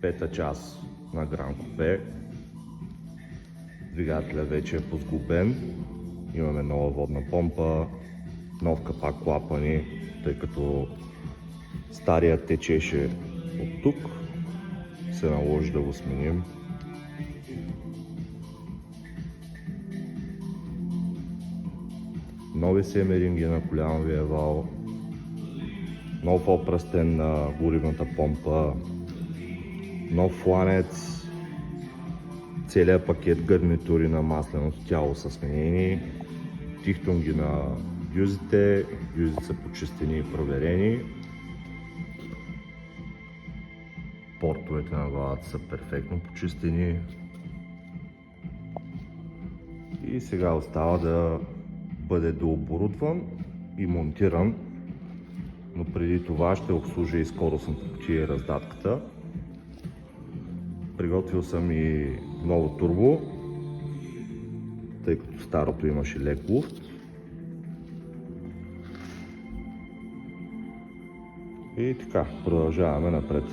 пета част на Гран Купе. Двигателя вече е посглобен. Имаме нова водна помпа, нов капак клапани, тъй като стария течеше от тук. Се наложи да го сменим. Нови семеринги на колямовия вал, нов опръстен на горивната помпа, нов фланец, целият пакет гарнитури на масленото тяло са сменени, тихтунги на дюзите са почистени и проверени, портовете на главата са перфектно почистени и сега остава да бъде дооборудван и монтиран, но преди това ще обслужа и скоростната кутия и раздатката. Приготвил съм и ново турбо, тъй като старото имаше лек луфт. И така, продължаваме напред.